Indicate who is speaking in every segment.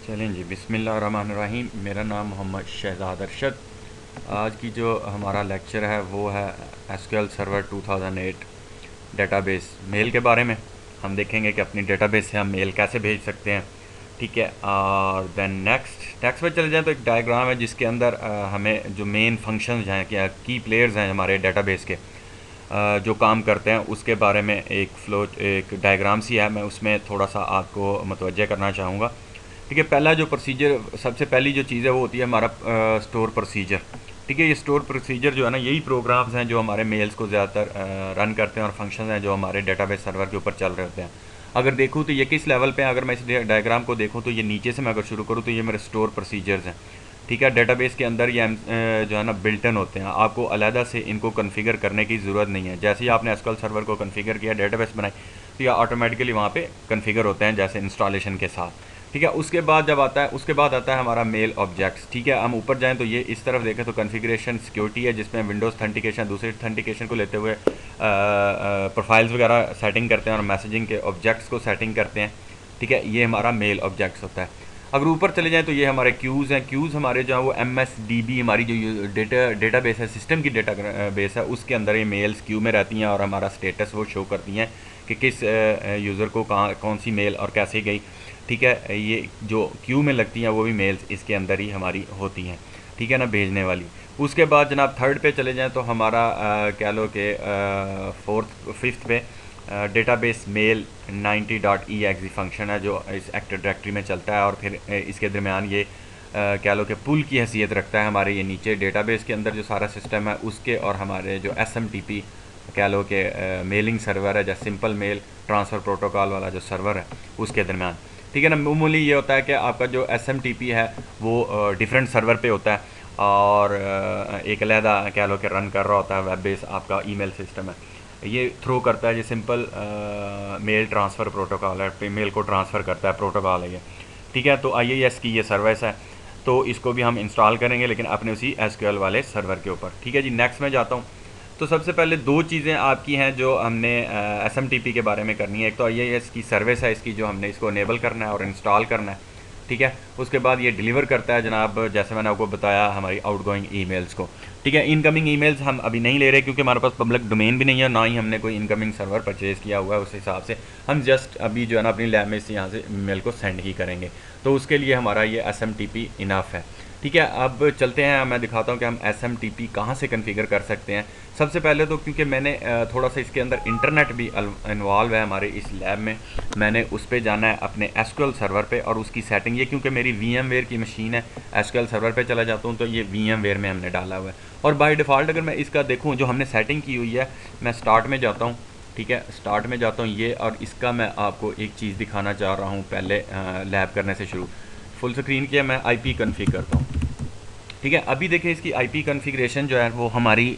Speaker 1: चलें जी, बिस्मिल्लाहिर्रहमानिर्रहीम। मेरा नाम मोहम्मद शहजाद अरशद। आज की जो हमारा लेक्चर है वो है एसक्यूएल सर्वर 2008 डेटाबेस मेल के बारे में। हम देखेंगे कि अपनी डेटाबेस से हम मेल कैसे भेज सकते हैं, ठीक है। और देन नेक्स्ट पे चले जाएं तो एक डायग्राम है जिसके अंदर हमें जो मेन फंक्शंस हैं, क्या की प्लेयर्स हैं हमारे डेटाबेस के, जो काम करते हैं उसके बारे में एक डायग्राम सी है। मैं उसमें थोड़ा सा आपको मतवज्जे करना चाहूँगा, ठीक है। पहला जो प्रोसीजर, सबसे पहली जो चीज़ है वो होती है हमारा स्टोर प्रोसीजर, ठीक है। ये स्टोर प्रोसीजर जो है ना, यही प्रोग्राम्स हैं जो हमारे मेल्स को ज़्यादातर रन करते हैं और फंक्शन हैं जो हमारे डेटाबेस सर्वर के ऊपर चल रहे होते हैं। अगर देखूँ तो ये किस लेवल पे हैं, अगर मैं इस डायग्राम को देखूँ तो ये नीचे से मैं अगर शुरू करूँ तो ये मेरे स्टोर प्रोसीजर्स हैं, ठीक है। डेटाबेस के अंदर ये जो है ना बिल्टन होते हैं, आपको अलहदा से इनको कॉन्फ़िगर करने की ज़रूरत नहीं है। जैसे ही आपने एसक्यूएल सर्वर को कॉन्फ़िगर किया, डेटाबेस बनाई, तो ये ऑटोमेटिकली वहाँ पे कॉन्फ़िगर होते हैं जैसे इंस्टॉलेशन के साथ, ठीक है। उसके बाद जब आता है, उसके बाद आता है हमारा मेल ऑब्जेक्ट्स, ठीक है। हम ऊपर जाएं तो ये इस तरफ देखें तो कॉन्फ़िगरेशन सिक्योरिटी है जिसमें विंडोज़ ऑथेंटिकेशन, दूसरी ऑथेंटिकेशन को लेते हुए प्रोफाइल्स वगैरह सेटिंग करते हैं और मैसेजिंग के ऑब्जेक्ट्स को सेटिंग करते हैं, ठीक है। ये हमारा मेल ऑब्जेक्ट्स होता है। अगर ऊपर चले जाएं तो ये हमारे क्यूज़ हैं। क्यूज़ हमारे जो है वो MSDB, हमारी जो डेटाबेस है, सिस्टम की डेटा बेस है, उसके अंदर ये मेल्स क्यू में रहती हैं और हमारा स्टेटस वो शो करती हैं कि किस यूज़र को कहाँ कौन सी मेल और कैसे गई, ठीक है। ये जो क्यू में लगती हैं वो भी मेल्स इसके अंदर ही हमारी होती हैं, ठीक है ना, भेजने वाली। उसके बाद जनाब थर्ड पे चले जाएं तो हमारा कह लो कि फिफ्थ पे डेटाबेस मेल 90.exe फंक्शन है जो इस एक्टिव डायरेक्टरी में चलता है और फिर इसके दरमियान ये कह लो कि पुल की हैसियत रखता है हमारे ये नीचे डेटाबेस के अंदर जो सारा सिस्टम है उसके, और हमारे जो SMTP कह लो कि मेलिंग सर्वर है, जैसे सिंपल मेल ट्रांसफ़र प्रोटोकॉल वाला जो सर्वर है उसके दरमियान, ठीक है ना। मामूली ये होता है कि आपका जो SMTP है वो डिफरेंट सर्वर पे होता है और एक अलहदा कह लो कि रन कर रहा होता है वेब बेस आपका ईमेल सिस्टम है, ये थ्रो करता है, ये सिंपल मेल ट्रांसफ़र प्रोटोकॉल है, मेल को ट्रांसफ़र करता है प्रोटोकॉल है ये, ठीक है। तो IIS की ये सर्विस है, तो इसको भी हम इंस्टॉल करेंगे लेकिन अपने उसी SQL वाले सर्वर के ऊपर, ठीक है जी। नेक्स्ट में जाता हूँ। तो सबसे पहले दो चीज़ें आपकी हैं जो हमने SMTP के बारे में करनी है। एक तो IIS की सर्विस है इसकी, जो हमने इसको इनेबल करना है और इंस्टॉल करना है, ठीक है। उसके बाद ये डिलीवर करता है जनाब, जैसे मैंने आपको बताया, हमारी आउटगोइंग ईमेल्स को, ठीक है। इनकमिंग ईमेल्स हम अभी नहीं ले रहे क्योंकि हमारे पास पब्लिक डोमेन भी नहीं है, ना ही हमने कोई इनकमिंग सर्वर परचेज़ किया हुआ है। उस हिसाब से हम जस्ट अभी जो है ना अपनी लैब में से यहाँ से ईमेल को सेंड ही करेंगे, तो उसके लिए हमारा ये SMTP इनफ है, ठीक है। अब चलते हैं, मैं दिखाता हूँ कि हम SMTP कहाँ से कॉन्फ़िगर कर सकते हैं। सबसे पहले तो क्योंकि मैंने थोड़ा सा इसके अंदर इंटरनेट भी इन्वॉल्व है हमारे इस लैब में, मैंने उस पर जाना है अपने SQL सर्वर पे और उसकी सेटिंग, ये क्योंकि मेरी VMware की मशीन है, SQL सर्वर पे चला जाता हूँ तो ये VMware में हमने डाला हुआ है। और बाय डिफ़ॉल्ट अगर मैं इसका देखूँ जो हमने सेटिंग की हुई है, मैं स्टार्ट में जाता हूँ, ठीक है, स्टार्ट में जाता हूँ ये, और इसका मैं आपको एक चीज़ दिखाना चाह रहा हूँ पहले लैब करने से शुरू। फुल स्क्रीन किया, मैं IP कॉन्फ़िगर करता हूँ, ठीक है। अभी देखिए इसकी IP कॉन्फ़िगरेशन जो है वो हमारी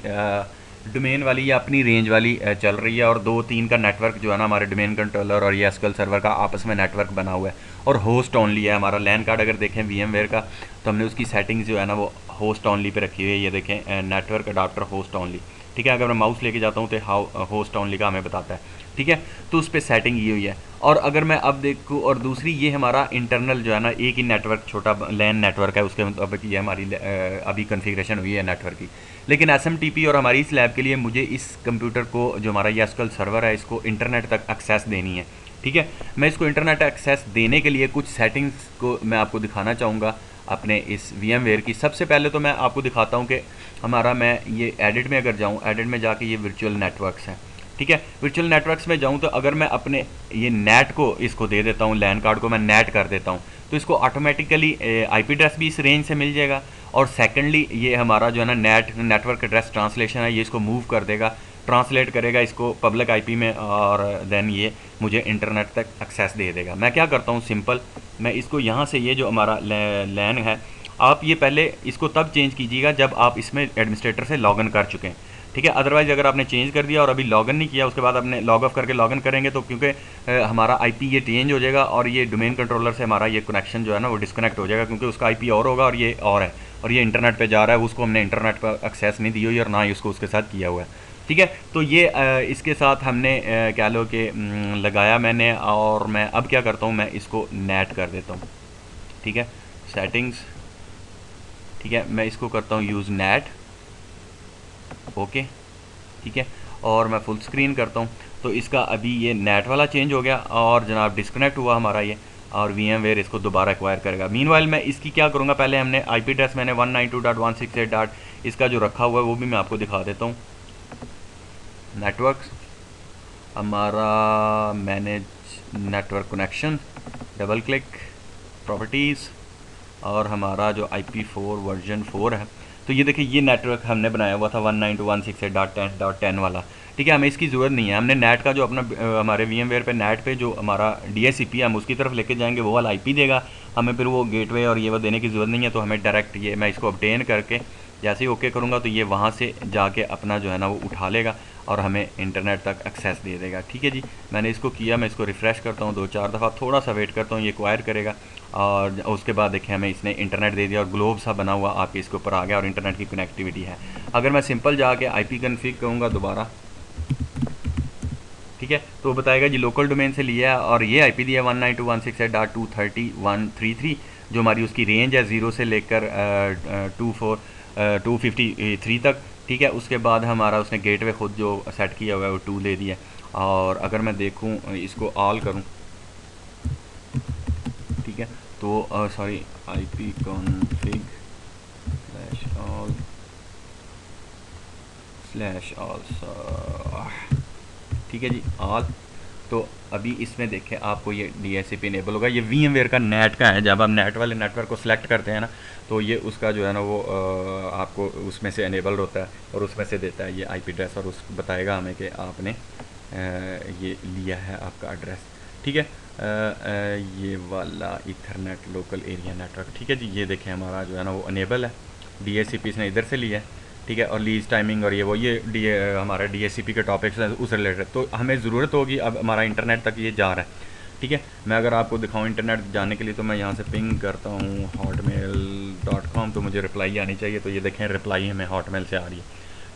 Speaker 1: डोमेन वाली या अपनी रेंज वाली चल रही है, और 2-3 का नेटवर्क जो है ना हमारे डोमेन कंट्रोलर और ये SQL सर्वर का आपस में नेटवर्क बना हुआ है, और होस्ट ओनली है हमारा। लैन कार्ड अगर देखें VMware का तो हमने उसकी सेटिंग्स जो है ना वो होस्ट ओनली पे रखी हुई है, ये देखें नेटवर्क अडाप्टर होस्ट ओनली, ठीक है। अगर मैं माउस लेके जाता हूँ तो होस्ट ओनली का हमें बताता है, ठीक है। तो उस पर सेटिंग ये हुई है। और अगर मैं अब देखूँ, और दूसरी ये हमारा इंटरनल जो है ना एक ही नेटवर्क, छोटा लैन नेटवर्क है, उसके मुताबिक ये हमारी अभी कॉन्फ़िगरेशन हुई है नेटवर्क की। लेकिन SMTP और हमारी इस लैब के लिए मुझे इस कंप्यूटर को, जो हमारा ये SQL सर्वर है, इसको इंटरनेट तक एक्सेस देनी है, ठीक है। मैं इसको इंटरनेट एक्सेस देने के लिए कुछ सेटिंग्स को मैं आपको दिखाना चाहूँगा अपने इस VMware की। सबसे पहले तो मैं आपको दिखाता हूँ कि हमारा, मैं ये एडिट में अगर जाऊँ, एडिट में जाके ये वर्चुअल नेटवर्क्स हैं, ठीक है। वर्चुअल नेटवर्क्स में जाऊँ तो अगर मैं अपने ये नेट को इसको दे देता हूँ, लैन कार्ड को मैं नेट कर देता हूँ, तो इसको ऑटोमेटिकली IP एड्रेस भी इस रेंज से मिल जाएगा, और सेकेंडली ये हमारा जो है ना नेटवर्क एड्रेस ट्रांसलेशन है, ये इसको मूव कर देगा, ट्रांसलेट करेगा इसको पब्लिक IP में, और देन ये मुझे इंटरनेट तक एक्सेस दे देगा। मैं क्या करता हूँ, सिंपल, मैं इसको यहाँ से, ये जो हमारा लैन है, आप ये पहले इसको तब चेंज कीजिएगा जब आप इसमें एडमिनिस्ट्रेटर से लॉगिन कर चुके हैं, ठीक है। अदरवाइज़ अगर आपने चेंज कर दिया और अभी लॉगिन नहीं किया, उसके बाद आपने लॉग ऑफ करके लॉगिन करेंगे तो क्योंकि हमारा IP ये चेंज हो जाएगा, और ये डोमेन कंट्रोलर से हमारा ये कनेक्शन जो है ना वो डिस्कनेक्ट हो जाएगा, क्योंकि उसका IP और होगा और ये और है, और ये इंटरनेट पे जा रहा है, उसको हमने इंटरनेट पर एक्सेस नहीं दी हुई और ना ही उसको उसके साथ किया हुआ है, ठीक है। तो ये इसके साथ हमने कह लो कि लगाया मैंने, और मैं अब क्या करता हूँ, मैं इसको नेट कर देता हूँ, ठीक है, सेटिंग्स, ठीक है, मैं इसको करता हूँ यूज़ नेट, ओके, ठीक है, और मैं फुल स्क्रीन करता हूँ। तो इसका अभी ये नेट वाला चेंज हो गया और जनाब डिस्कनेक्ट हुआ हमारा ये, और VMware इसको दोबारा एक्वायर करेगा। मीनवाइल मैं इसकी क्या करूँगा, पहले हमने IP एड्रेस मैंने 192.168. इसका जो रखा हुआ है वो भी मैं आपको दिखा देता हूँ। नेटवर्क हमारा manage network connection, double click, properties, और हमारा जो IP4 वर्जन 4 है, तो ये देखिए ये नेटवर्क हमने बनाया हुआ था 192.168.10.10 वाला, ठीक है, हमें इसकी ज़रूरत नहीं है। हमने नेट का जो अपना हमारे VMware पे नेट पे जो हमारा DHCP है हम उसकी तरफ लेके जाएंगे, वो वाला IP देगा हमें, फिर वो गेटवे और ये वो देने की ज़रूरत नहीं है। तो हमें डायरेक्ट ये मैं इसको अपडेट करके जैसे ही ओके करूँगा तो ये वहाँ से जाके अपना जो है ना वो उठा लेगा और हमें इंटरनेट तक एक्सेस दे देगा। ठीक है जी, मैंने इसको किया, मैं इसको रिफ़्रेश करता हूँ 2-4 दफ़ा, थोड़ा सा वेट करता हूँ, ये एक्वायर करेगा और उसके बाद देखें हमें इसने इंटरनेट दे दिया और ग्लोब सा बना हुआ आपके इसके ऊपर आ गया और इंटरनेट की कनेक्टिविटी है। अगर मैं सिंपल जाके IP कन्फिग करूँगा दोबारा, ठीक है, तो बताएगा जी लोकल डोमेन से लिया है और ये IP दिया 192.168.230.133 जो हमारी उसकी रेंज है 0 से लेकर 253 तक। ठीक है, उसके बाद हमारा उसने गेटवे खुद जो सेट किया हुआ है वो 2 दे दिया। और अगर मैं देखूं इसको ऑल करूं, ठीक है, तो सॉरी IP config /all/all, ठीक है जी, ऑल। तो अभी इसमें देखें आपको ये DHCP इनेबल होगा, ये VMware का नेट का है। जब हम नेट वाले नेटवर्क को सिलेक्ट करते हैं ना तो ये उसका जो है ना वो आपको उसमें से इनेबल्ड होता है और उसमें से देता है ये IP एड्रेस और उस बताएगा हमें कि आपने ये लिया है आपका एड्रेस। ठीक है, ये वाला इथरनेट लोकल एरिया नेटवर्क, ठीक है जी, ये देखें हमारा जो है ना वो इनेबल है, DHCP इसने इधर से लिया है। ठीक है, और लीज टाइमिंग और ये वो ये हमारा DHCP के टॉपिक्स हैं उस रिलेटेड, तो हमें ज़रूरत होगी अब हमारा इंटरनेट तक ये जा रहा है। ठीक है, मैं अगर आपको दिखाऊं इंटरनेट जाने के लिए तो मैं यहाँ से पिंग करता हूँ hotmail.com, तो मुझे रिप्लाई आनी चाहिए। तो ये देखें रिप्लाई हमें हॉटमेल से आ रही है।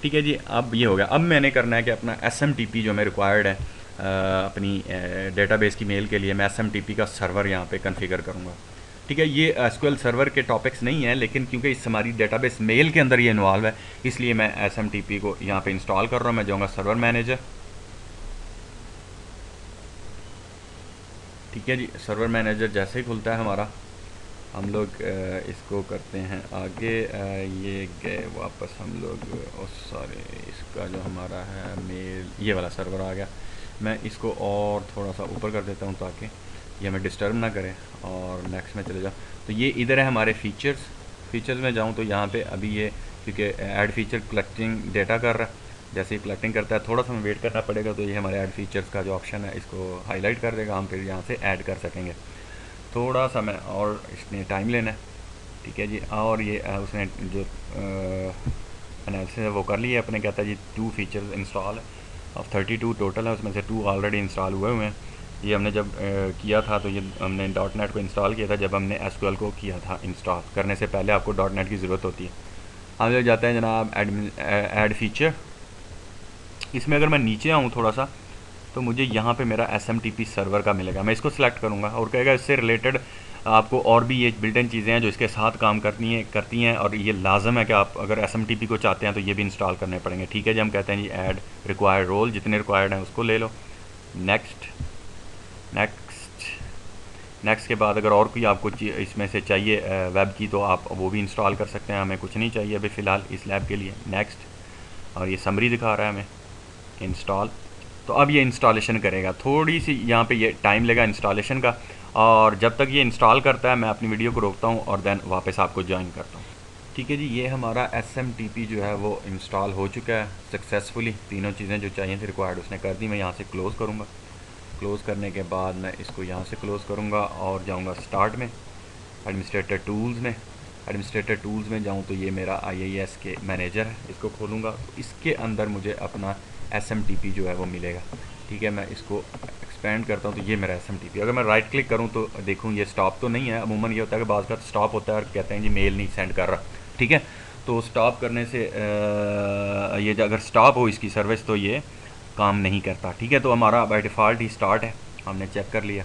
Speaker 1: ठीक है जी, अब ये हो गया। अब मैंने करना है कि अपना SMTP जो हमें रिक्वायर्ड है अपनी डेटाबेस की मेल के लिए, मैं SMTP का सर्वर यहाँ पे कॉन्फ़िगर करूँगा। ठीक है, ये SQL सर्वर के टॉपिक्स नहीं है, लेकिन क्योंकि इस हमारी डेटाबेस मेल के अंदर ये इन्वॉल्व है इसलिए मैं SMTP को यहाँ पे इंस्टॉल कर रहा हूँ। मैं जाऊँगा सर्वर मैनेजर, ठीक है जी, सर्वर मैनेजर जैसे ही खुलता है हमारा, हम लोग इसको करते हैं आगे, ये गए वापस हम लोग, सॉरी इसका जो हमारा है मेल, ये वाला सर्वर आ गया। मैं इसको और थोड़ा सा ऊपर कर देता हूँ ताकि ये हमें डिस्टर्ब ना करे और नेक्स्ट में चले जाओ। तो ये इधर है हमारे फीचर्स में जाऊँ तो यहाँ पे अभी ये क्योंकि ऐड फीचर कलेक्टिंग डेटा कर रहा है, जैसे ही कलेक्टिंग करता है थोड़ा सा हमें वेट करना पड़ेगा। तो ये हमारे ऐड फीचर्स का जो ऑप्शन है इसको हाईलाइट कर देगा, हम फिर यहाँ से ऐड कर सकेंगे। थोड़ा सा मैं और इसने टाइम लेना है, ठीक है जी। और ये उसने जो एनालिसिस है वो कर लिया अपने, कहता है जी 2 फीचर्स इंस्टॉल है, अब 32 टोटल है, उसमें से 2 ऑलरेडी इंस्टॉल हुए हुए हैं। ये हमने जब किया था तो ये हमने .NET को इंस्टॉल किया था जब हमने SQL को किया था इंस्टॉल करने से पहले आपको .NET की ज़रूरत होती है। हम लोग जाते हैं जनाब ऐड फीचर, इसमें अगर मैं नीचे आऊँ थोड़ा सा तो मुझे यहाँ पे मेरा SMTP सर्वर का मिलेगा, मैं इसको सिलेक्ट करूँगा और कहेगा इससे रिलेटेड आपको और भी ये बिल्ट इन चीज़ें हैं जो इसके साथ काम करती हैं और ये लाजम है कि आप अगर SMTP को चाहते हैं तो ये भी इंस्टॉल करने पड़ेंगे। ठीक है जी, हम कहते हैं जी ऐड रिक्वायर्ड रोल, जितने रिक्वायर्ड हैं उसको ले लो, नेक्स्ट के बाद अगर और कोई आपको इसमें से चाहिए वेब की तो आप वो भी इंस्टॉल कर सकते हैं, हमें कुछ नहीं चाहिए अभी फ़िलहाल इस लैब के लिए। नेक्स्ट, और ये समरी दिखा रहा है हमें इंस्टॉल, तो अब ये इंस्टॉलेशन करेगा, थोड़ी सी यहाँ पे ये टाइम लेगा इंस्टॉलेशन का, और जब तक ये इंस्टॉल करता है मैं अपनी वीडियो को रोकता हूँ और देन वापस आपको ज्वाइन करता हूँ। ठीक है जी, ये हमारा SMTP जो है वो इंस्टॉल हो चुका है सक्सेसफुली, तीनों चीज़ें जो चाहिए थी रिक्वायर्ड उसने कर दी। मैं यहाँ से क्लोज़ करूँगा, क्लोज़ करने के बाद मैं इसको यहाँ से क्लोज़ करूँगा और जाऊँगा स्टार्ट में, एडमिनिस्ट्रेटर टूल्स में जाऊँ तो ये मेरा IIS के मैनेजर है, इसको खोलूँगा तो इसके अंदर मुझे अपना SMTP जो है वो मिलेगा। ठीक है, मैं इसको एक्सपेंड करता हूँ तो ये मेरा SMTP, अगर मैं राइट क्लिक करूँ तो देखूँ ये स्टॉप तो नहीं है। अमूमन ये होता है कि बाज़ का स्टॉप होता है और कहते हैं जी मेल नहीं सेंड कर रहा। ठीक है, तो स्टॉप करने से ये अगर स्टॉप हो इसकी सर्विस तो ये काम नहीं करता। ठीक है, तो हमारा बाय डिफ़ॉल्ट ही स्टार्ट है, हमने चेक कर लिया।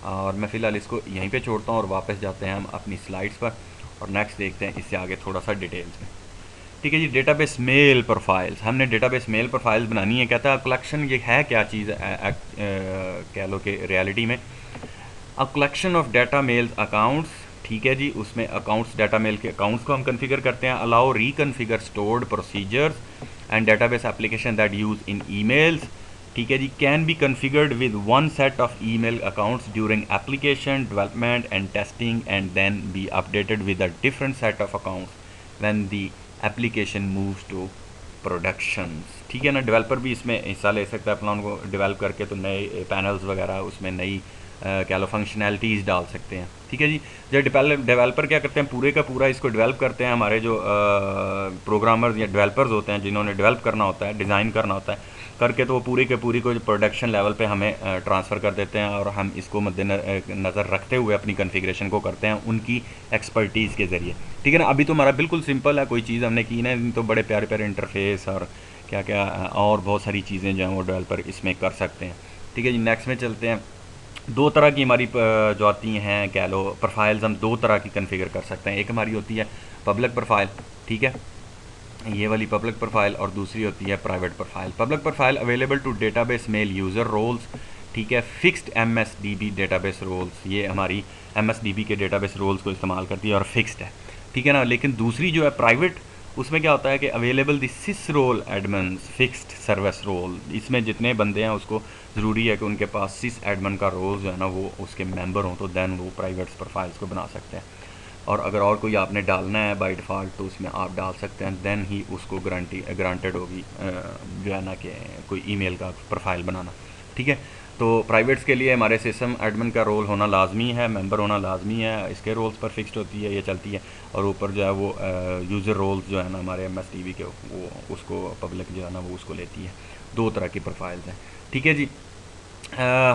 Speaker 1: और मैं फ़िलहाल इसको यहीं पे छोड़ता हूँ और वापस जाते हैं हम अपनी स्लाइड्स पर और नेक्स्ट देखते हैं इससे आगे थोड़ा सा डिटेल्स में। ठीक है जी, डेटाबेस मेल प्रोफाइल्स, हमने डेटाबेस मेल प्रोफाइल्स बनानी है। कहता है कलेक्शन, ये है क्या चीज़ कह लो कि रियलिटी में a collection of data mails accounts. ठीक है जी, उसमें अकाउंट्स, डाटा मेल के अकाउंट्स को हम कन्फिगर करते हैं। Allow reconfigure stored procedures and database application that use in emails. ठीक है जी, can be configured with one set of email accounts during application development and testing and then be updated with a different set of accounts when the application moves to productions. ठीक है ना, developer भी इसमें हिस्सा ले सकता है, अपना उनको डेवलप करके तो नए पैनल्स वगैरह उसमें नई क्या लो फंक्शनैलिटीज़ डाल सकते हैं। ठीक है जी, जब डेवलपर क्या करते हैं, पूरे का पूरा इसको डेवलप करते हैं। हमारे जो प्रोग्रामर्स या डेवलपर्स होते हैं जिन्होंने डेवलप करना होता है, डिज़ाइन करना होता है, करके तो वो पूरी के पूरी को प्रोडक्शन लेवल पे हमें ट्रांसफ़र कर देते हैं और हम इसको मद्देनज़र रखते हुए अपनी कॉन्फ़िगरेशन को करते हैं उनकी एक्सपर्टीज़ के ज़रिए। ठीक है ना, अभी तो हमारा बिल्कुल सिंपल है, कोई चीज़ हमने की ना, तो बड़े प्यारे प्यारे इंटरफेस और क्या क्या और बहुत सारी चीज़ें जो हैं वो डेवलपर इसमें कर सकते हैं। ठीक है जी, नेक्स्ट में चलते हैं। दो तरह की हमारी जो आती हैं कह लो प्रोफाइल्स, हम दो तरह की कन्फिगर कर सकते हैं। एक हमारी होती है पब्लिक प्रोफाइल, ठीक है, ये वाली पब्लिक प्रोफाइल, और दूसरी होती है private profile. Public profile available to database mail user roles. ठीक है, फिक्स्ड MSDB डेटाबेस रोल्स, ये हमारी MSDB के डेटाबेस रोल्स को इस्तेमाल करती है और फिक्स्ड है। ठीक है ना, लेकिन दूसरी जो है प्राइवेट, उसमें क्या होता है कि available the sys role admins fixed service role. इसमें जितने बंदे हैं उसको ज़रूरी है कि उनके पास सिस एडमन का रोल जो है ना वो उसके मेंबर हों, तो देन वो प्राइवेट प्रोफाइल्स को बना सकते हैं। और अगर और कोई आपने डालना है बाय डिफ़ॉल्ट तो उसमें आप डाल सकते हैं, देन ही उसको ग्रांटेड होगी जो है ना कि कोई ईमेल का प्रोफाइल बनाना। ठीक है, तो प्राइवेट्स के लिए हमारे सिस्टम एडमिन का रोल होना लाजमी है, मेंबर होना लाजमी है, इसके रोल्स पर फिक्स्ड होती है, ये चलती है। और ऊपर जो है वो यूज़र रोल्स जो है ना हमारे MSDB के, वो उसको पब्लिक जो है ना वो उसको लेती है। दो तरह की प्रोफाइल्स हैं। ठीक है जी,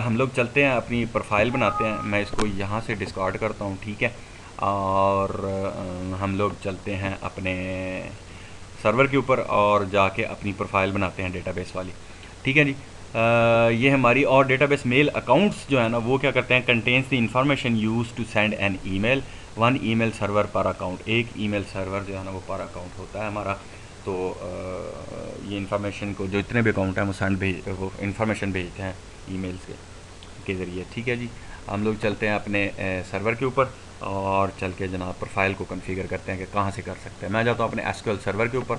Speaker 1: हम लोग चलते हैं अपनी प्रोफाइल बनाते हैं। मैं इसको यहाँ से डिस्कार्ड करता हूँ, ठीक है, और हम लोग चलते हैं अपने सर्वर के ऊपर और जाके अपनी प्रोफाइल बनाते हैं डेटाबेस वाली। ठीक है जी, ये हमारी और डेटाबेस मेल अकाउंट्स जो है ना वो क्या करते हैं, contains the information use to send an email, one email server पर अकाउंट। एक ईमेल सर्वर जो है ना वो पर अकाउंट होता है हमारा। तो ये इन्फॉर्मेशन को जो इतने भी अकाउंट हैं वो इन्फॉर्मेशन भेजते हैं ईमेल्स के ज़रिए। ठीक है जी, हम लोग चलते हैं अपने सर्वर के ऊपर और चल के जनाब प्रोफाइल को कॉन्फ़िगर करते हैं कि कहाँ से कर सकते हैं। मैं जाता हूँ अपने SQL सर्वर के ऊपर,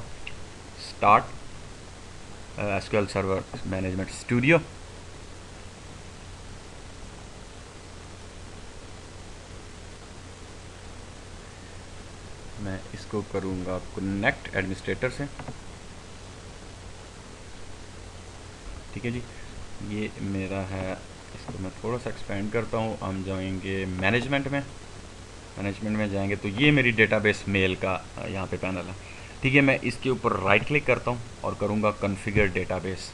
Speaker 1: start SQL server management studio. मैं इसको करूँगा कनेक्ट एडमिनिस्ट्रेटर से। ठीक है जी, ये मेरा है, इसको मैं थोड़ा सा एक्सपेंड करता हूँ। हम जाएंगे मैनेजमेंट में जाएंगे तो ये मेरी डेटाबेस मेल का यहाँ पे पैनल है। ठीक है, मैं इसके ऊपर राइट क्लिक करता हूँ और करूँगा कॉन्फ़िगर डेटाबेस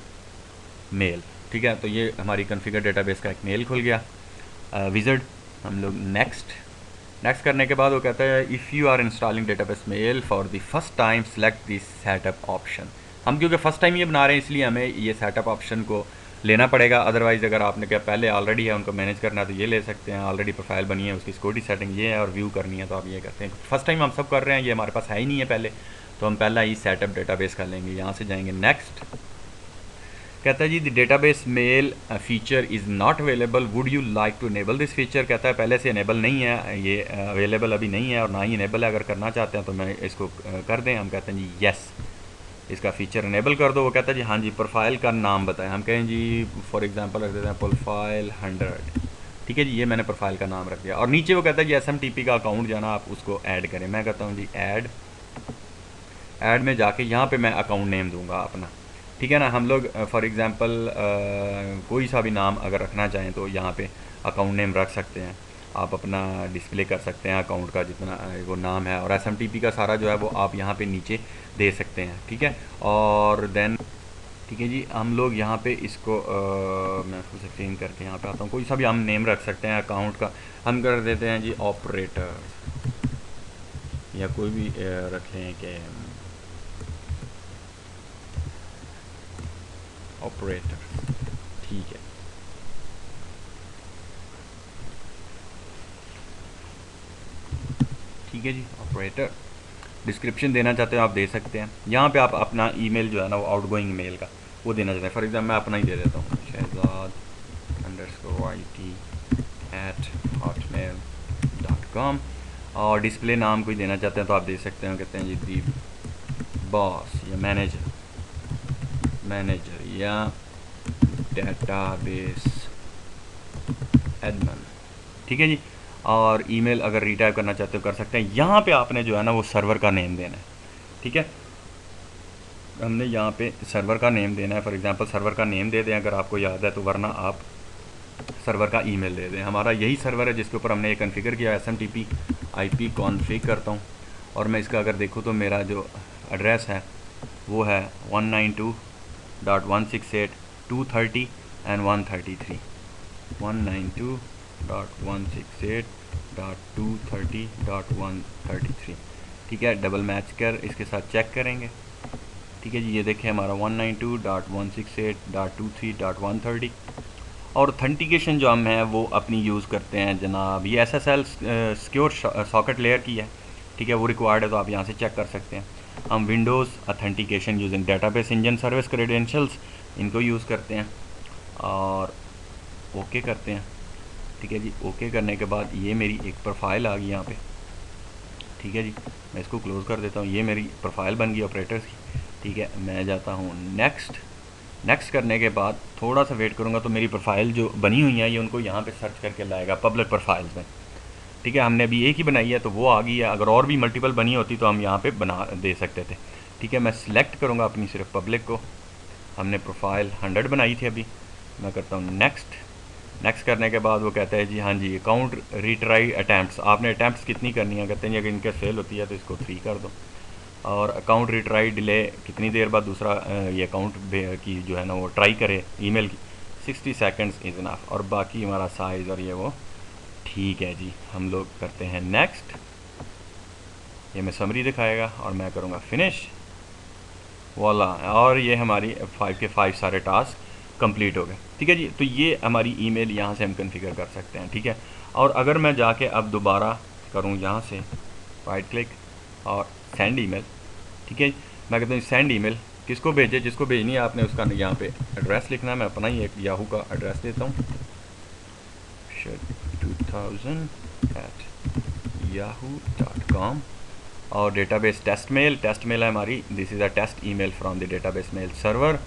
Speaker 1: मेल। ठीक है, तो ये हमारी कॉन्फ़िगर डेटाबेस का एक मेल खुल गया विज़र्ड। हम लोग नेक्स्ट करने के बाद वो कहता है if you are installing database mail for the first time select this setup option. हम क्योंकि फ़र्स्ट टाइम ये बना रहे हैं इसलिए हमें ये सेटअप ऑप्शन को लेना पड़ेगा। अदरवाइज़ अगर आपने क्या पहले ऑलरेडी है उनको मैनेज करना है तो ये ले सकते हैं। ऑलरेडी प्रोफाइल बनी है, उसकी सिक्योरिटी सेटिंग ये है और व्यू करनी है तो आप ये करते हैं। फर्स्ट टाइम हम सब कर रहे हैं, ये हमारे पास है ही नहीं है पहले, तो हम पहला ही सेटअप डेटाबेस कर लेंगे। यहाँ से जाएंगे नेक्स्ट। कहता है जी the database mail feature is not available, would you like to enable this feature. कहता है पहले से इनेबल नहीं है, ये अवेलेबल अभी नहीं है और ना ही इनेबल है। अगर करना चाहते हैं तो मैं इसको कर दें। हम कहते हैं जी येस, इसका फ़ीचर इनेबल कर दो। वो कहता है जी हाँ जी, प्रोफाइल का नाम बताएं। हम कहें जी फॉर एग्जांपल रख देते हैं प्रोफाइल 100। ठीक है जी, ये मैंने प्रोफाइल का नाम रख दिया और नीचे वो कहता है जी SMTP का अकाउंट जो है ना आप उसको ऐड करें। मैं कहता हूँ जी ऐड में जाके यहाँ पे मैं अकाउंट नेम दूंगा अपना। ठीक है ना, हम लोग फॉर एग्ज़ाम्पल कोई सा भी नाम अगर रखना चाहें तो यहाँ पे अकाउंट नेम रख सकते हैं। आप अपना डिस्प्ले कर सकते हैं अकाउंट का जितना वो नाम है, और SMTP का सारा जो है वो आप यहाँ पे नीचे दे सकते हैं। ठीक है, और देन ठीक है जी, हम लोग यहाँ पे इसको मैं फुल स्क्रीन करके यहाँ पे आता हूँ। कोई सा भी हम नेम रख सकते हैं अकाउंट का। हम कर देते हैं जी ऑपरेटर, या कोई भी रख लें कि ऑपरेटर। ठीक है, ठीक है जी। ऑपरेटर डिस्क्रिप्शन देना चाहते हो आप दे सकते हैं। यहाँ पे आप अपना ईमेल जो है ना वो आउटगोइंग मेल का वो देना चाहते हैं। फॉर एग्जाम्पल मैं अपना ही दे देता हूँ, shehzad_it@hotmail.com। और डिस्प्ले नाम कोई देना चाहते हैं तो आप दे सकते हैं, कहते हैं जी दी बॉस या मैनेजर या डेटाबेस एडमिन, ठीक है जी। और ईमेल अगर रीटाइप करना चाहते हो कर सकते हैं। यहाँ पे आपने जो है ना वो सर्वर का नेम देना है, ठीक है। हमने यहाँ पे सर्वर का नेम देना है। फॉर एग्जांपल सर्वर का नेम दे दें अगर आपको याद है तो, वरना आप सर्वर का ईमेल दे दें। हमारा यही सर्वर है जिसके ऊपर हमने ये कॉन्फ़िगर किया, SMTP IP कॉन्फ़िग करता हूँ। और मैं इसका अगर देखूँ तो मेरा जो एड्रेस है वो है 192.168.230 एंड 133, 192.168.230.133, ठीक है। डबल मैच कर इसके साथ चेक करेंगे, ठीक है जी। ये देखें हमारा 192.168.23.130। और ऑथेंटिकेशन जो हम है वो अपनी यूज़ करते हैं जनाब, ये SSL सिक्योर सॉकेट लेयर की है, ठीक है। वो रिक्वायर्ड है तो आप यहाँ से चेक कर सकते हैं। हम Windows authentication using database engine service credentials इनको यूज़ करते हैं और ओके करते हैं, ठीक है जी। ओके करने के बाद ये मेरी एक प्रोफाइल आ गई यहाँ पे, ठीक है जी। मैं इसको क्लोज़ कर देता हूँ। ये मेरी प्रोफाइल बन गई ऑपरेटर्स की, ठीक है। मैं जाता हूँ नेक्स्ट करने के बाद थोड़ा सा वेट करूँगा तो मेरी प्रोफाइल जो बनी हुई है ये उनको यहाँ पे सर्च करके लाएगा पब्लिक प्रोफाइल्स में, ठीक है। हमने अभी एक ही बनाई है तो वो आ गई है। अगर और भी मल्टीपल बनी होती तो हम यहाँ पे बना दे सकते थे, ठीक है। मैं सिलेक्ट करूँगा अपनी सिर्फ पब्लिक को। हमने प्रोफाइल 100 बनाई थी अभी। मैं करता हूँ नेक्स्ट करने के बाद वो कहता है जी हाँ जी अकाउंट रीट्राई अटैम्प्ट्स, आपने अटैम्प्ट्स कितनी करनी है। कहते हैं अगर इनके फेल होती है तो इसको 3 कर दो। और अकाउंट रिट्राई डिले कितनी देर बाद दूसरा ये अकाउंट की जो है ना वो ट्राई करे ईमेल की, 60 सेकंड्स इज़ इनफ। और बाकी हमारा साइज़ और ये वो ठीक है जी। हम लोग करते हैं नेक्स्ट। ये मैं समरी दिखाएगा और मैं करूँगा फिनिश, वाला। और ये हमारी 5 के 5 सारे टास्क कंप्लीट हो गए, ठीक है जी। तो ये हमारी ईमेल यहाँ से हम कॉन्फ़िगर कर सकते हैं, ठीक है। और अगर मैं जाके अब दोबारा करूँ यहाँ से राइट क्लिक और सेंड ईमेल, ठीक है। मैं कहता हूँ सेंड ईमेल किसको भेजे, जिसको भेजनी है आपने उसका यहाँ पे एड्रेस लिखना है। मैं अपना ही एक याहू का एड्रेस देता हूँ, 2000@yahoo.com। और डेटाबेस टेस्ट मेल है हमारी, this is a test email from the database mail server,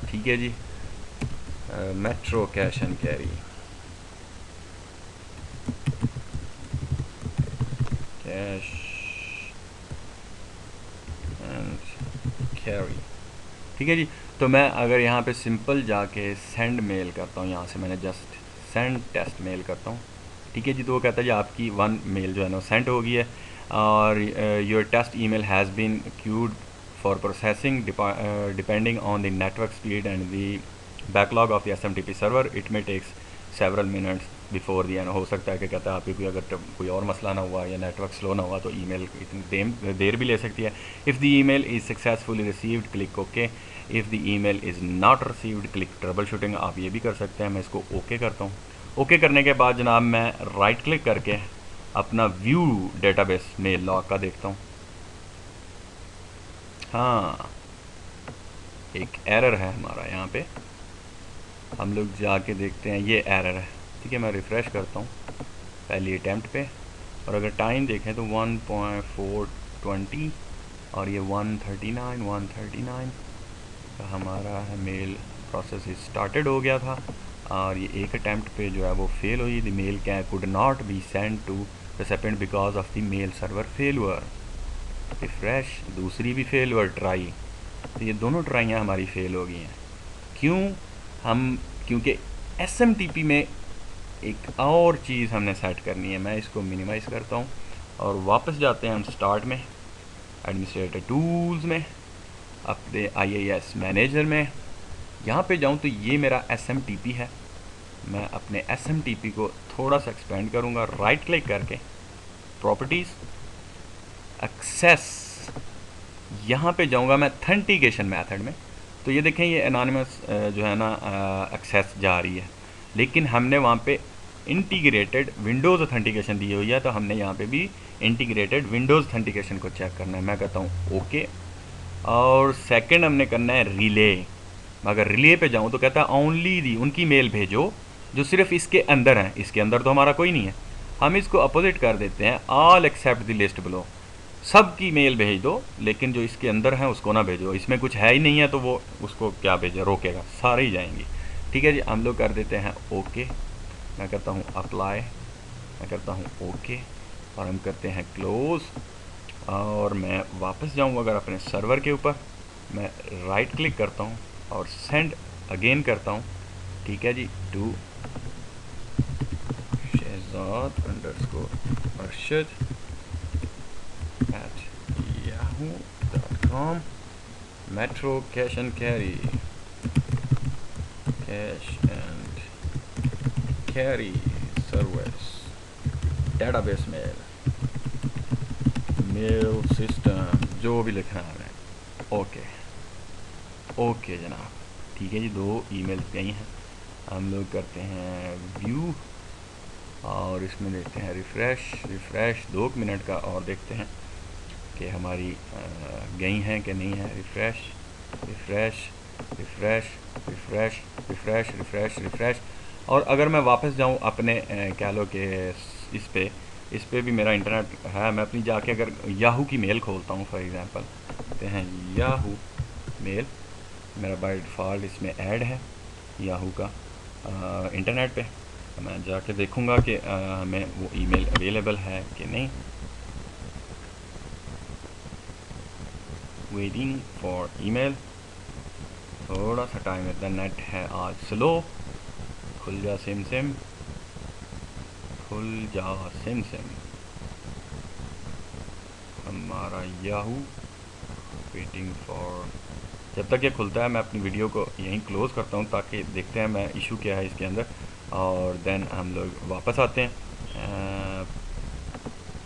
Speaker 1: ठीक है जी। Metro Cash and Carry, Cash and Carry, ठीक है जी। तो मैं अगर यहाँ पे सिंपल जाके सेंड मेल करता हूँ, यहाँ से मैंने जस्ट सेंड टेस्ट मेल करता हूँ, ठीक है जी। तो वो कहता है जी आपकी 1 मेल जो है ना सेंड हो गई है। और your test email has been queued for processing depending on the network speed and the backlog of the SMTP server, it may takes several minutes before the end. हो सकता है कि कहता है आपकी कोई अगर कोई और मसला ना हुआ या नेटवर्क स्लो ना हुआ तो ईमेल इतनी देर भी ले सकती है। If the email is successfully received click okay, if the email is not received click trouble shooting. आप ये भी कर सकते हैं। मैं इसको ओके करता हूँ। ओके करने के बाद जनाब मैं राइट क्लिक करके अपना व्यू डेटाबेस मेल लॉग का देखता हूँ। हाँ एक एरर है हमारा यहाँ पे, हम लोग जाके देखते हैं। ये एरर है, ठीक है। मैं रिफ़्रेश करता हूँ पहली अटैम्प्ट पे और अगर टाइम देखें तो 1.420 और ये 139 का हमारा है मेल प्रोसेस स्टार्टेड हो गया था। और ये एक अटैम्प्ट पे जो है वो फेल हुई। The mail can could not be send to recipient because of the mail server failure. Refresh, दूसरी भी फेलुअर ट्राई, तो ये दोनों ट्राइयाँ हमारी फेल हो गई हैं। क्योंकि SMTP में एक और चीज़ हमने सेट करनी है। मैं इसको मिनिमाइज़ करता हूँ और वापस जाते हैं हम स्टार्ट में, एडमिनिस्ट्रेटर टूल्स में, अपने IIS मैनेजर में। यहाँ पे जाऊँ तो ये मेरा SMTP है। मैं अपने SMTP को थोड़ा सा एक्सपेंड करूँगा, राइट क्लिक करके प्रॉपर्टीज़, एक्सेस, यहाँ पे जाऊँगा मैं ऑथेंटिकेशन मेथड में। तो ये देखें ये एनोनिमस जो है ना एक्सेस जा रही है, लेकिन हमने वहाँ पे इंटीग्रेटेड विंडोज़ ऑथेंटिकेशन दी हुई है, तो हमने यहाँ पे भी इंटीग्रेटेड विंडोज़ ऑथेंटिकेशन को चेक करना है। मैं कहता हूँ ओके। और सेकंड हमने करना है रिले। अगर रिले पे जाऊँ तो कहता है ओनली दी, उनकी मेल भेजो जो सिर्फ इसके अंदर हैं। इसके अंदर तो हमारा कोई नहीं है। हम इसको अपोजिट कर देते हैं, all except the list below. सब की मेल भेज दो, लेकिन जो इसके अंदर है उसको ना भेजो। इसमें कुछ है ही नहीं है तो वो उसको क्या भेजे, रोकेगा, सारे ही जाएंगे। ठीक है जी, हम लोग कर देते हैं ओके। मैं करता हूँ अप्लाई, मैं करता हूँ ओके, और हम करते हैं क्लोज़। और मैं वापस जाऊँ अगर अपने सर्वर के ऊपर, मैं राइट क्लिक करता हूँ और सेंड अगेन करता हूँ। ठीक है जी, to shehzad_arshad@yahoo.com, metro cash and carry, cash and carry service, database mail, mail system, जो भी लिखना है हमें। ओके ओके जनाब, ठीक है जी, 2 ईमेल्स गई हैं। हम लोग करते हैं व्यू और इसमें देखते हैं रिफ़्रेश 2 मिनट का, और देखते हैं कि हमारी गई हैं कि नहीं है। Refresh refresh refresh refresh refresh refresh refresh. और अगर मैं वापस जाऊं अपने कह लो कि इस पे भी मेरा इंटरनेट है, मैं अपनी जाके अगर याहू की मेल खोलता हूं फॉर एग्ज़ाम्पल, कहते हैं याहू मेल, मेरा बाय डिफ़ॉल्ट इसमें ऐड है याहू का इंटरनेट पे। मैं जाके देखूंगा कि हमें वो ईमेल अवेलेबल है कि नहीं। वेटिंग फॉर ईमेल, थोड़ा सा टाइम है, नेट है आज स्लो। खुल जा सिम सिम, खुल जा सिम सिम, हमारा याहू। वेटिंग फॉर, जब तक ये खुलता है मैं अपनी वीडियो को यहीं क्लोज़ करता हूँ ताकि देखते हैं मैं इशू क्या है इसके अंदर, और देन हम लोग वापस आते हैं।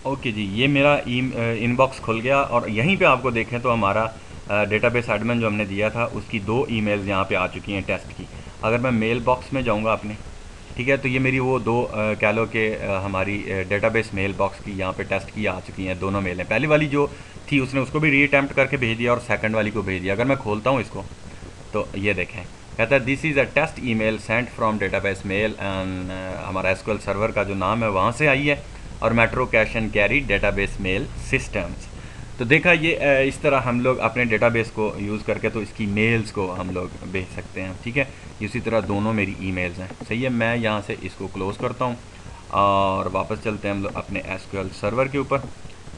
Speaker 1: ओके जी, ये मेरा इनबॉक्स खुल गया, और यहीं पे आपको देखें तो हमारा डेटाबेस एडमिन जो हमने दिया था उसकी 2 ईमेल्स यहाँ पे आ चुकी हैं टेस्ट की। अगर मैं मेल बॉक्स में जाऊँगा अपने, ठीक है, तो ये मेरी वो 2 कह लो कि हमारी डेटाबेस मेल बॉक्स की यहाँ पे टेस्ट की आ चुकी हैं दोनों मेलें। पहली वाली जो थी उसने उसको भी रीअटेम्प्ट करके भेज दिया और सेकंड वाली को भेज दिया। अगर मैं खोलता हूँ इसको तो ये देखें, कहता है this is a test email sent from database mail, and हमारा एसक्यूएल सर्वर का जो नाम है वहाँ से आई है, और Metro Cash and Carry database mail systems. तो देखा ये इस तरह हम लोग अपने डेटाबेस को यूज़ करके तो इसकी मेल्स को हम लोग भेज सकते हैं। ठीक है, इसी तरह दोनों मेरी ईमेल्स हैं। सही है, मैं यहाँ से इसको क्लोज़ करता हूँ और वापस चलते हैं हम लोग अपने एसक्यूएल सर्वर के ऊपर।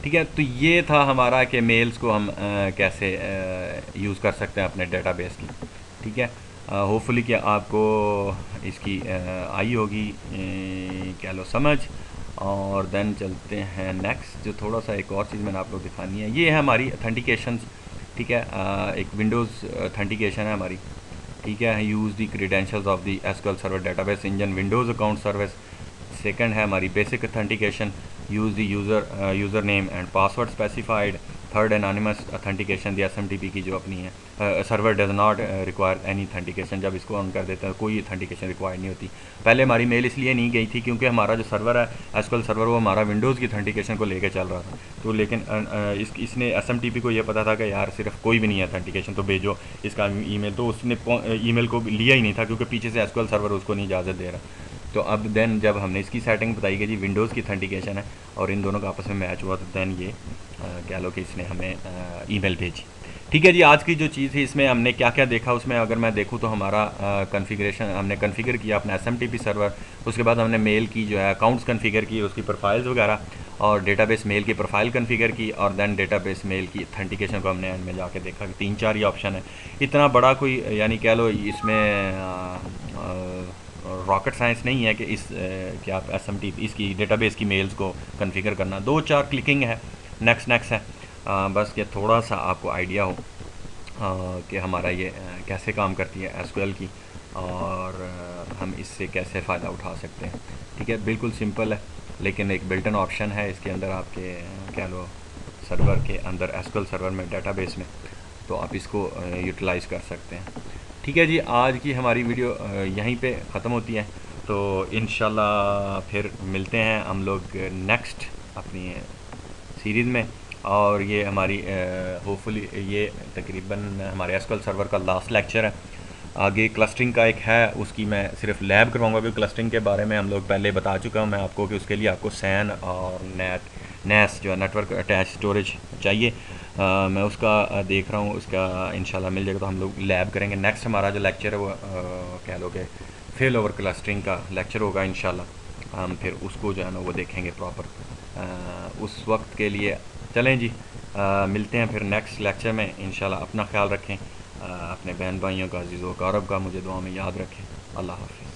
Speaker 1: ठीक है, तो ये था हमारा कि मेल्स को हम कैसे यूज़ कर सकते हैं अपने डेटाबेस की। ठीक है, होपफुली कि आपको इसकी आई होगी कह लो समझ। और देन चलते हैं नेक्स्ट, जो थोड़ा सा एक और चीज़ मैंने आप लोग दिखानी है, ये है हमारी ऑथेंटिकेशन। ठीक है, एक विंडोज़ ऑथेंटिकेशन है हमारी। ठीक है, use the credentials of the SQL server database engine Windows account service. Second है हमारी basic authentication, use the user name and password specified. Third anonymous authentication, the SMTP की जो अपनी है, server does not require any authentication. जब इसको on कर देते हैं कोई ऑथेंटिकेशन रिक्वायर्ड नहीं होती। पहले हमारी मेल इसलिए नहीं गई थी क्योंकि हमारा जो सर्वर है एसक्यूएल सर्वर वो हमारा विंडोज़ की ऑथेंटिकेशन को लेकर चल रहा था। तो लेकिन इसने एसएमटीपी को ये पता था कि यार सिर्फ कोई भी नहीं है ऑथेंटिकेशन तो भेजो इसका ईमेल, तो उसने ईमेल को लिया ही नहीं था क्योंकि पीछे से एसक्यूएल सर्वर उसको नहीं इजाज़त दे रहा। तो अब देन जब हमने इसकी सेटिंग बताई कि जी विंडोज़ की ऑथेंटिकेशन है और इन दोनों का आपस में मैच हुआ, तो देन ये कह लो कि इसने हमें ईमेल भेजी। ठीक है जी, आज की जो चीज़ थी इसमें हमने क्या क्या देखा, उसमें अगर मैं देखूँ तो हमारा कॉन्फ़िगरेशन हमने कॉन्फ़िगर किया अपना एसएमटीपी सर्वर। उसके बाद हमने मेल की जो है अकाउंट्स कॉन्फ़िगर की, उसकी प्रोफाइल्स वगैरह, और डेटाबेस मेल की प्रोफाइल कॉन्फ़िगर की, और देन डेटाबेस मेल की ऑथेंटिकेशन को हमने एंड में जाके देखा कि 3-4 ही ऑप्शन है। इतना बड़ा कोई यानी कह लो इसमें रॉकेट साइंस नहीं है कि इस कि आप एसएमटीपी इसकी डेटाबेस की मेल्स को कॉन्फ़िगर करना। 2-4 क्लिकिंग है, नेक्स्ट है। बस ये थोड़ा सा आपको आइडिया हो कि हमारा ये कैसे काम करती है एसक्यूएल की, और हम इससे कैसे फ़ायदा उठा सकते हैं। ठीक है, बिल्कुल सिंपल है, लेकिन एक बिल्ट इन ऑप्शन है इसके अंदर आपके कह लो सर्वर के अंदर एसक्यूएल सर्वर में डेटाबेस में, तो आप इसको यूटिलाइज़ कर सकते हैं। ठीक है जी, आज की हमारी वीडियो यहीं पे ख़त्म होती है। तो इंशाल्लाह फिर मिलते हैं हम लोग नेक्स्ट अपनी सीरीज़ में। और ये हमारी होपफुली ये तकरीबन हमारे एसक्यूएल सर्वर का लास्ट लेक्चर है। आगे क्लस्टरिंग का एक है, उसकी मैं सिर्फ लैब करवाऊंगा, क्योंकि क्लस्टरिंग के बारे में हम लोग पहले बता चुका हूँ मैं आपको कि उसके लिए आपको सैन और नेस जो है नेटवर्क अटैच स्टोरेज चाहिए। मैं उसका देख रहा हूँ, उसका इंशाल्लाह मिल जाएगा तो हम लोग लैब करेंगे। नेक्स्ट हमारा जो लेक्चर है वो कह लो कि फेल ओवर क्लस्टरिंग का लेक्चर होगा इंशाल्लाह। हम फिर उसको जो है ना वो देखेंगे प्रॉपर। उस वक्त के लिए चलें जी, मिलते हैं फिर नेक्स्ट लेक्चर में इंशाल्लाह। अपना ख्याल रखें, अपने बहन भाइयों का, अजीज़ों कारब का मुझे दुआ में याद रखें। अल्लाह हाफ़िज़।